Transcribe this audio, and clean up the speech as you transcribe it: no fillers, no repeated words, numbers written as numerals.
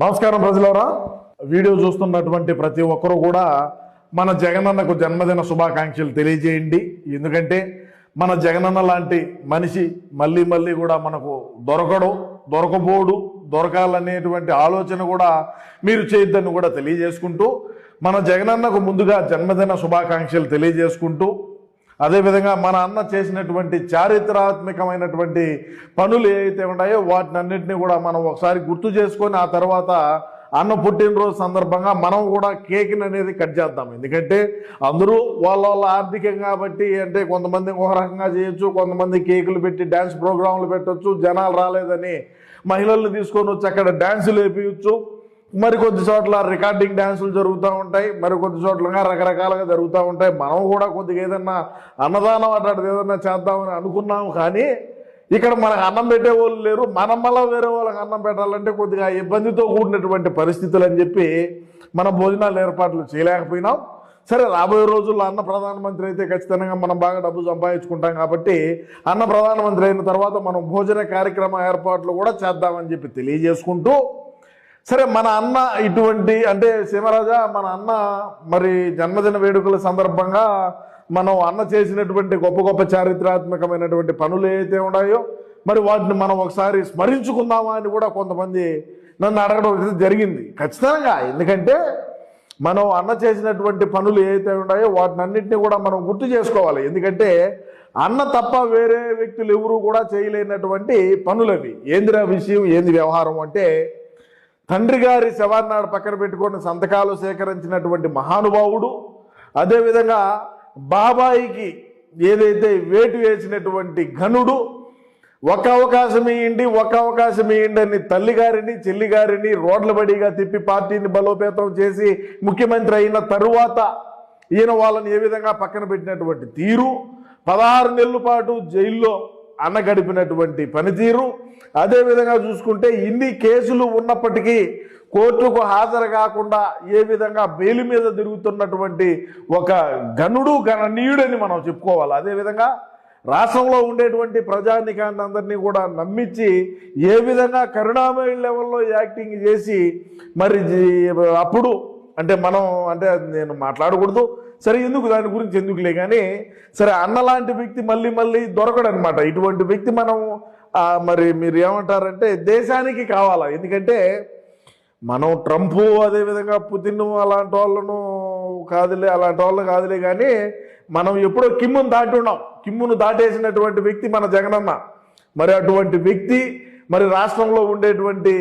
నమస్కారం ప్రజలారా, వీడియో చూస్తున్నటువంటి ప్రతి ఒక్కరూ కూడా మన జగనన్నకు జన్మదిన శుభాకాంక్షలు తెలియజేయండి. ఎందుకంటే మన జగనన్న లాంటి మనిషి మళ్ళీ మళ్ళీ కూడా మనకు దొరకబోడు, దొరకాలనేటువంటి ఆలోచన కూడా మీరు చేయొద్దని కూడా తెలియజేసుకుంటూ, మన జగనన్నకు ముందుగా జన్మదిన శుభాకాంక్షలు తెలియజేసుకుంటూ, అదేవిధంగా మన అన్న చేసినటువంటి చారిత్రాత్మకమైనటువంటి పనులు ఏవైతే ఉన్నాయో వాటినన్నింటినీ కూడా మనం ఒకసారి గుర్తు చేసుకొని ఆ తర్వాత అన్న పుట్టినరోజు సందర్భంగా మనం కూడా కేక్ని అనేది కట్ చేద్దాం. ఎందుకంటే అందరూ వాళ్ళ ఆర్థికంగా బట్టి అంటే కొంతమంది ఒక రకంగా చేయొచ్చు, కొంతమంది కేకులు పెట్టి డ్యాన్స్ ప్రోగ్రాంలు పెట్టవచ్చు, జనాలు రాలేదని మహిళలను తీసుకొని వచ్చి అక్కడ డ్యాన్సులు వేపించచ్చు, మరికొద్ది చోట్ల రికార్డింగ్ డ్యాన్సులు జరుగుతూ ఉంటాయి, మరికొద్ది చోట్లగా రకరకాలుగా జరుగుతూ ఉంటాయి. మనం కూడా కొద్దిగా ఏదన్నా అన్నదానం అట్లాంటిది ఏదన్నా చేద్దామని అనుకున్నాము, కానీ ఇక్కడ మనకు అన్నం పెట్టే వాళ్ళు లేరు. మనం మళ్ళీ వేరే వాళ్ళకి అన్నం పెట్టాలంటే కొద్దిగా ఇబ్బందితో కూడినటువంటి పరిస్థితులు అని చెప్పి మన భోజనాలు ఏర్పాట్లు చేయలేకపోయినాం. సరే, రాబోయే రోజుల్లో అన్న ప్రధానమంత్రి అయితే ఖచ్చితంగా మనం బాగా డబ్బు సంపాదించుకుంటాం కాబట్టి అన్న ప్రధానమంత్రి అయిన తర్వాత మనం భోజన కార్యక్రమ ఏర్పాట్లు కూడా చేద్దామని చెప్పి తెలియజేసుకుంటూ, సరే మన అన్న ఇటువంటి అంటే సీమరాజా మన అన్న మరి జన్మదిన వేడుకల సందర్భంగా మనం అన్న చేసినటువంటి గొప్ప గొప్ప చారిత్రాత్మకమైనటువంటి పనులు ఏవైతే ఉన్నాయో మరి వాటిని మనం ఒకసారి స్మరించుకుందామా అని కూడా కొంతమంది నన్ను అడగడం జరిగింది. ఖచ్చితంగా, ఎందుకంటే మనం అన్న చేసినటువంటి పనులు ఏవైతే ఉన్నాయో వాటిని అన్నింటినీ కూడా మనం గుర్తు చేసుకోవాలి. ఎందుకంటే అన్న తప్ప వేరే వ్యక్తులు ఎవరు కూడా చేయలేనటువంటి పనులు అవి. ఏందిరా విషయం, ఏంది వ్యవహారం అంటే, తండ్రి గారి శవాన్నాడు పక్కన పెట్టుకొని సంతకాలు సేకరించినటువంటి మహానుభావుడు, అదేవిధంగా బాబాయికి ఏదైతే వేటు వేసినటువంటి ఘనుడు, ఒక అవకాశం ఇవ్వండి అని తల్లిగారిని చెల్లిగారిని రోడ్ల బడిగా తిప్పి పార్టీని బలోపేతం చేసి ముఖ్యమంత్రి అయిన తరువాత ఈయన వాళ్ళని ఏ విధంగా పక్కన పెట్టినటువంటి తీరు, 16 నెలల పాటు జైల్లో అన్న గడిపినటువంటి పనితీరు, అదేవిధంగా చూసుకుంటే ఇన్ని కేసులు ఉన్నప్పటికీ కోర్టుకు హాజరు కాకుండా ఏ విధంగా బెయిల్ మీద తిరుగుతున్నటువంటి ఒక గణనీయుడని మనం చెప్పుకోవాలి. అదేవిధంగా రాష్ట్రంలో ఉండేటువంటి ప్రజానికాన్ని అందరినీ కూడా నమ్మించి ఏ విధంగా కరుణామయ లెవెల్లో యాక్టింగ్ చేసి మరి అప్పుడు అంటే మనం అంటే నేను మాట్లాడకూడదు, సరే ఎందుకు దాని గురించి ఎందుకులే, కానీ సరే అన్నలాంటి వ్యక్తి మళ్ళీ దొరకడనమాట. ఇటువంటి వ్యక్తి మనం మరి మీరు ఏమంటారంటే దేశానికి కావాలా. ఎందుకంటే మనం ట్రంప్ అదేవిధంగా పుతిన్ అలాంటి వాళ్ళను కాదులే కానీ మనం ఎప్పుడో కిమ్మును దాటేసినటువంటి వ్యక్తి మన జగనన్న. మరి అటువంటి వ్యక్తి మరి రాష్ట్రంలో ఉండేటువంటి